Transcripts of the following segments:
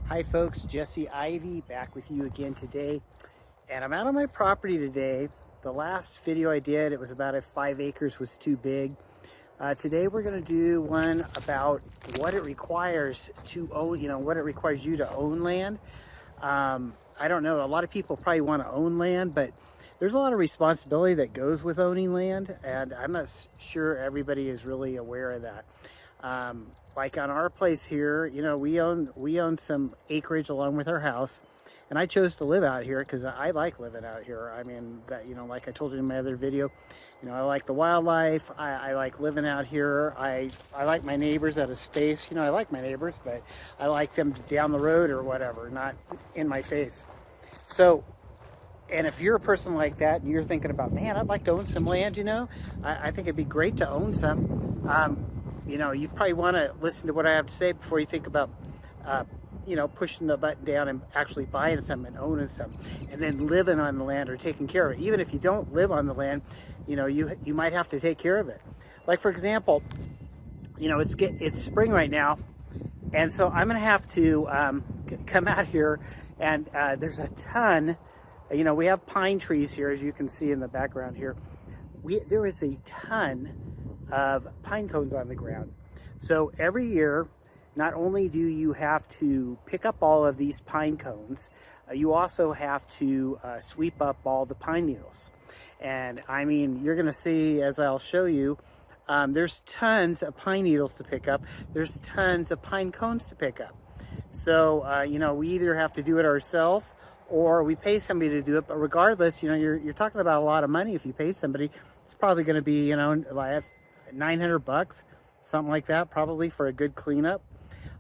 Hi folks, Jesse Ivy back with you again today, and I'm out on my property today. The last video I did, it was about if 5 acres was too big. Today we're going to do one about what it requires to own, what it requires you to own land. I don't know, a lot of people probably want to own land, but there's a lot of responsibility that goes with owning land, and I'm not sure everybody is really aware of that. Like on our place here, we own some acreage along with our house, and I chose to live out here because I like living out here. I mean, that, like I told you in my other video, I like the wildlife. I like living out here. I like my neighbors out of space. I like my neighbors, but I like them down the road or whatever, not in my face. So, and if you're a person like that and you're thinking about, man, I'd like to own some land, I think it'd be great to own some. You probably want to listen to what I have to say before you think about, pushing the button down and actually buying some and owning some, and then living on the land or taking care of it. Even if you don't live on the land, you might have to take care of it. Like for example, it's spring right now, and so I'm gonna have to come out here, and there's a ton. We have pine trees here, as you can see in the background here. There is a ton of pine cones on the ground. So every year, not only do you have to pick up all of these pine cones, you also have to sweep up all the pine needles. And I mean, you're gonna see, as I'll show you, there's tons of pine needles to pick up. There's tons of pine cones to pick up. So, we either have to do it ourselves or we pay somebody to do it. But regardless, you're talking about a lot of money. If you pay somebody, it's probably gonna be, like $900, something like that, probably for a good cleanup.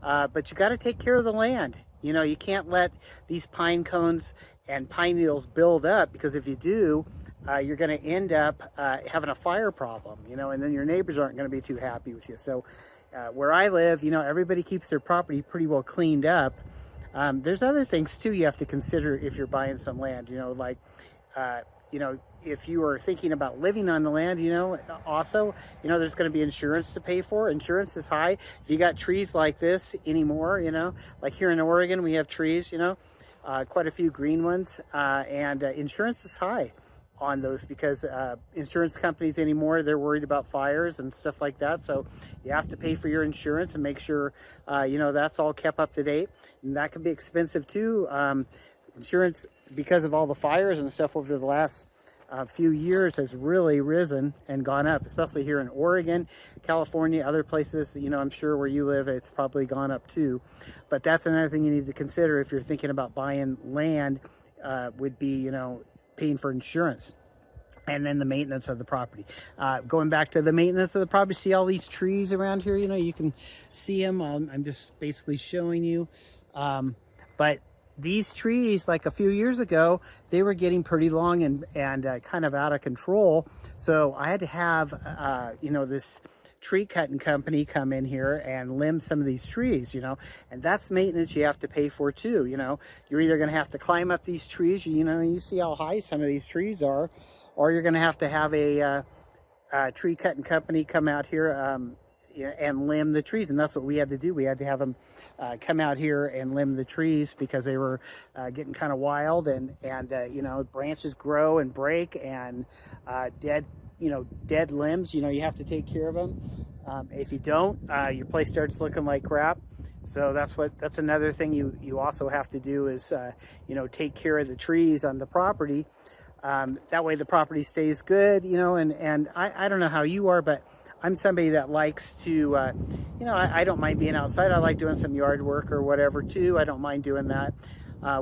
But you got to take care of the land. You can't let these pine cones and pine needles build up, because if you do, you're going to end up having a fire problem, and then your neighbors aren't going to be too happy with you. So where I live, everybody keeps their property pretty well cleaned up. There's other things too you have to consider if you're buying some land, like if you are thinking about living on the land, also, there's going to be insurance to pay for. Insurance is high. If you got trees like this anymore, like here in Oregon, we have trees, quite a few green ones, and insurance is high on those, because insurance companies anymore, they're worried about fires and stuff like that. So you have to pay for your insurance and make sure, that's all kept up to date. And that can be expensive too. Insurance, because of all the fires and stuff over the last few years, has really risen and gone up, especially here in Oregon, California, other places. I'm sure where you live, it's probably gone up too. But that's another thing you need to consider if you're thinking about buying land, would be, paying for insurance. And then the maintenance of the property. Going back to the maintenance of the property, see all these trees around here? You can see them. I'm just basically showing you. But these trees, like a few years ago, they were getting pretty long and kind of out of control. So I had to have, this tree cutting company come in here and limb some of these trees, and that's maintenance you have to pay for too. You're either going to have to climb up these trees, you see how high some of these trees are, or you're going to have a tree cutting company come out here and limb the trees. And that's what we had to do. We had to have them come out here and limb the trees because they were getting kind of wild, and branches grow and break, and dead limbs, you have to take care of them. If you don't, your place starts looking like crap. So that's another thing you also have to do is, take care of the trees on the property. That way the property stays good, and I don't know how you are, but I'm somebody that likes to, I don't mind being outside. I like doing some yard work or whatever too. I don't mind doing that.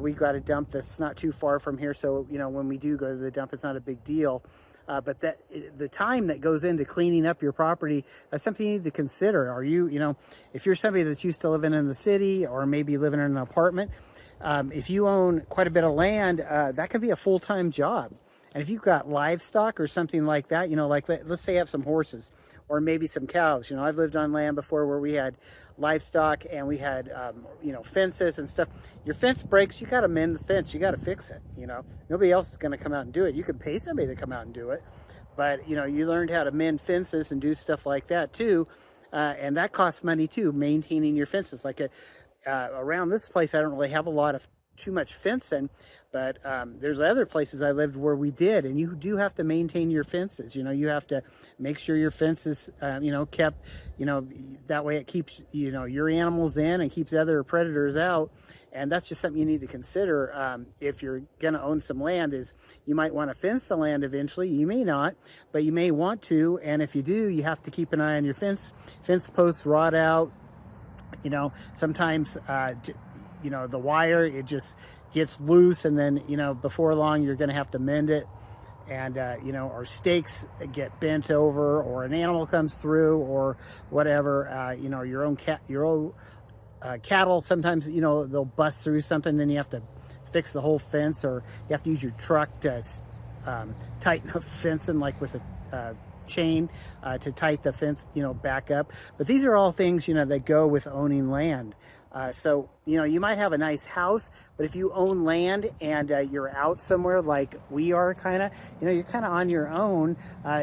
We've got a dump that's not too far from here, so, when we do go to the dump, it's not a big deal. But the time that goes into cleaning up your property, that's something you need to consider. Are you, if you're somebody that's used to living in the city or maybe living in an apartment, if you own quite a bit of land, that could be a full-time job. And if you've got livestock or something like that, like let's say you have some horses or maybe some cows. I've lived on land before where we had livestock and we had, fences and stuff. Your fence breaks, you got to mend the fence. You got to fix it. Nobody else is going to come out and do it. You can pay somebody to come out and do it. But, you learned how to mend fences and do stuff like that too. And that costs money too, maintaining your fences. Like around this place, I don't really have a lot of too much fencing, but there's other places I lived where we did, and you do have to maintain your fences. You know, you have to make sure your fence is, you know, kept, you know, that way it keeps, you know, your animals in and keeps other predators out. And that's just something you need to consider if you're going to own some land. Is you might want to fence the land eventually. You may not, but you may want to. And if you do, you have to keep an eye on your fence posts rot out. You know, sometimes, you know, the wire, it just gets loose, and then, you know, before long you're going to have to mend it. And, you know, or stakes get bent over, or an animal comes through, or whatever. You know, your own cattle, sometimes, you know, they'll bust through something, then you have to fix the whole fence, or you have to use your truck to tighten the fencing, like with a chain to tighten the fence, you know, back up. But these are all things, you know, that go with owning land. So, you know, you might have a nice house, but if you own land and you're out somewhere like we are, kind of, you know, you're kind of on your own,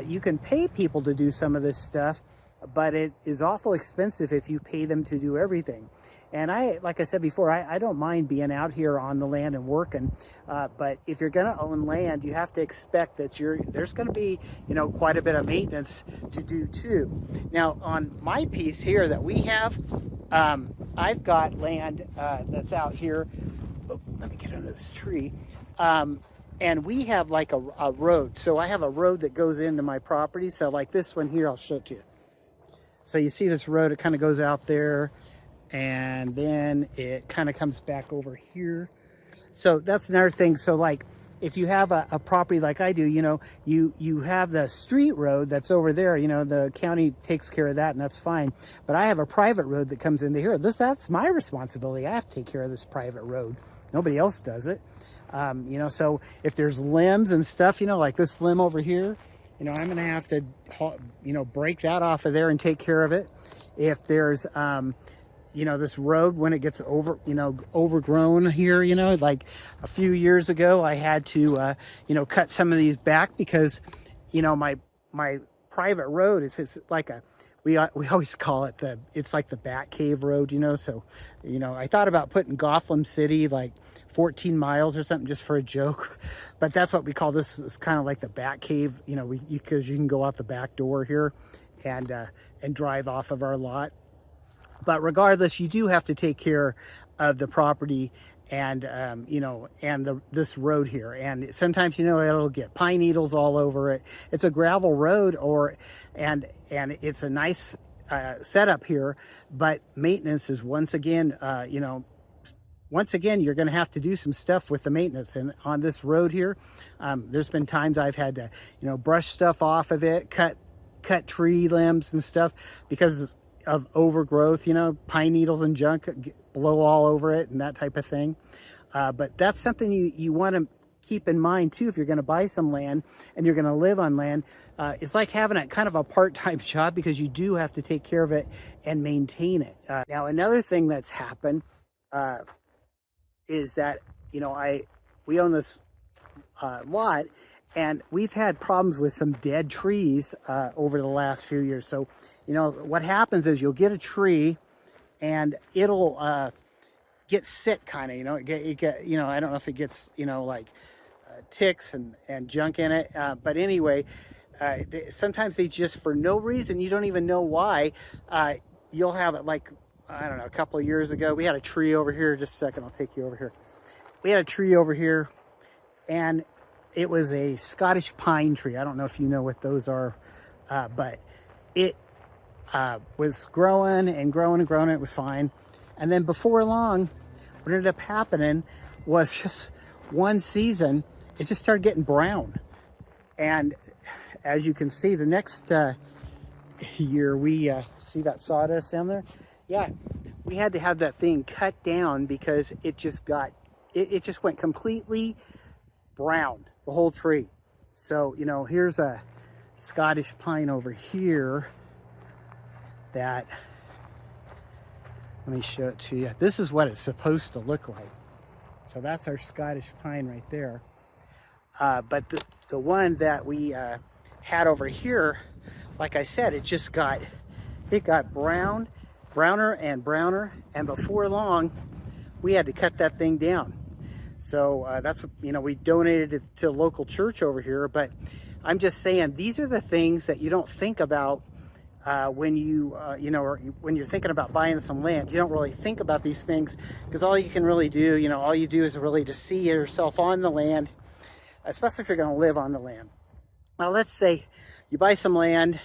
you can pay people to do some of this stuff, but it is awful expensive if you pay them to do everything. And like I said before, I don't mind being out here on the land and working, but if you're going to own land, you have to expect that there's going to be, you know, quite a bit of maintenance to do too. Now, on my piece here that we have, I've got land that's out here. Oh, let me get under this tree. And we have like a road. So I have a road that goes into my property. So like this one here, I'll show it to you. So you see this road, it kind of goes out there, and then it kind of comes back over here. So that's another thing. So like if you have a property like I do, you know, you have the street road that's over there, you know, the county takes care of that, and that's fine. But I have a private road that comes into here. That's my responsibility. I have to take care of this private road. Nobody else does it. You know, so if there's limbs and stuff, you know, like this limb over here, you know, I'm going to have to, you know, break that off of there and take care of it. If there's, you know, this road, when it gets overgrown here, you know, like a few years ago, I had to, you know, cut some of these back because, you know, my private road, it's like we always call it it's like the Bat Cave road, you know. So, you know, I thought about putting Gotham City like 14 miles or something just for a joke, but that's what we call this. It's kind of like the Bat Cave, you know, because you can go out the back door here and drive off of our lot. But regardless, you do have to take care of the property and, you know, and this road here. And sometimes, you know, it'll get pine needles all over it. It's a gravel road, and it's a nice setup here, but maintenance is once again, you know, you're going to have to do some stuff with the maintenance. And on this road here, there's been times I've had to, you know, brush stuff off of it, cut tree limbs and stuff because of overgrowth, you know, pine needles and junk blow all over it and that type of thing. But that's something you want to keep in mind too if you're going to buy some land and you're going to live on land. It's like having a kind of a part-time job because you do have to take care of it and maintain it. Now, another thing that's happened is that, you know, we own this lot, and we've had problems with some dead trees over the last few years. So, you know, what happens is you'll get a tree and it'll get sick, kind of, you know, you know, I don't know if it gets, you know, like ticks and junk in it. But anyway, sometimes they just, for no reason, you don't even know why, you'll have it like, I don't know, a couple of years ago, we had a tree over here. Just a second, I'll take you over here. We had a tree over here, and it was a Scottish pine tree. I don't know if you know what those are, but it was growing and growing and growing. It was fine. And then before long, what ended up happening was just one season, it just started getting brown. And as you can see, the next year, we see that sawdust down there? Yeah, we had to have that thing cut down because it just went completely brown, the whole tree. So, you know, here's a Scottish pine over here that, let me show it to you. This is what it's supposed to look like. So that's our Scottish pine right there. But the one that we had over here, like I said, it got brown, browner and browner, and before long we had to cut that thing down. So that's, you know, we donated it to a local church over here. But I'm just saying, these are the things that you don't think about when you, you know, or when you're thinking about buying some land. You don't really think about these things, because all you can really do, you know, all you do is really just see yourself on the land, especially if you're going to live on the land. Now, let's say you buy some land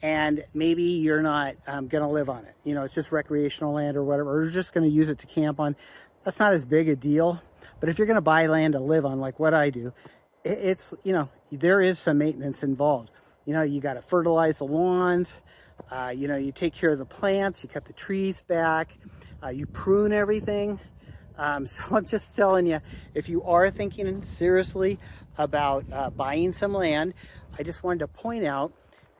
and maybe you're not going to live on it. You know, it's just recreational land or whatever, or you're just going to use it to camp on. That's not as big a deal. But if you're going to buy land to live on, like what I do, it's, you know, there is some maintenance involved. You know, you got to fertilize the lawns, you know, you take care of the plants, you cut the trees back, you prune everything. So I'm just telling you, if you are thinking seriously about buying some land, I just wanted to point out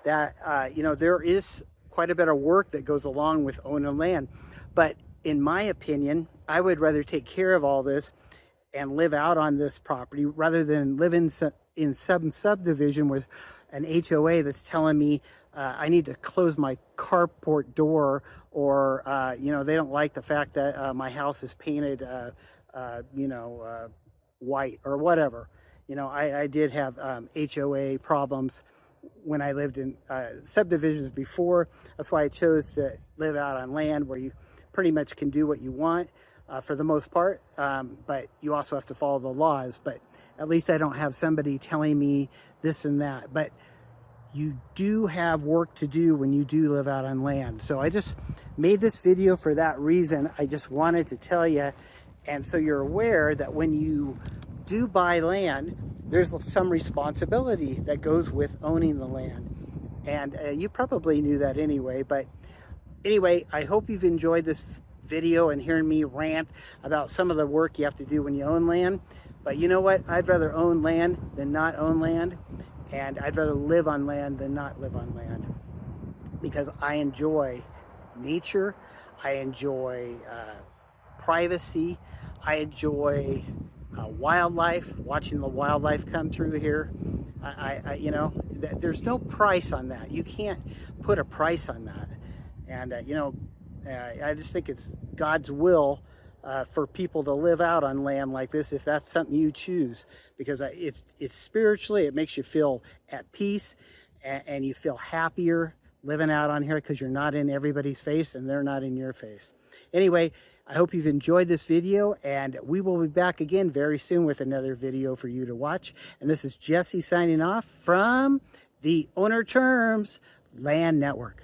that, you know, there is quite a bit of work that goes along with owning land. But in my opinion, I would rather take care of all this and live out on this property rather than live in some subdivision with an HOA that's telling me I need to close my carport door, or you know, they don't like the fact that my house is painted you know, white or whatever. You know, I did have HOA problems when I lived in subdivisions before. That's why I chose to live out on land where you pretty much can do what you want for the most part, but you also have to follow the laws. But at least I don't have somebody telling me this and that. But you do have work to do when you do live out on land. So I just made this video for that reason. I just wanted to tell you, and so you're aware that when you do buy land, there's some responsibility that goes with owning the land. And you probably knew that anyway. But anyway, I hope you've enjoyed this video and hearing me rant about some of the work you have to do when you own land. But you know what? I'd rather own land than not own land. And I'd rather live on land than not live on land, because I enjoy nature, I enjoy privacy, I enjoy wildlife, watching the wildlife come through here. You know, there's no price on that. You can't put a price on that. And you know, I just think it's God's will for people to live out on land like this, if that's something you choose, because it's spiritually, it makes you feel at peace, and you feel happier living out on here, because you're not in everybody's face and they're not in your face. Anyway, I hope you've enjoyed this video, and we will be back again very soon with another video for you to watch. And this is Jesse signing off from the Owner Terms Land Network.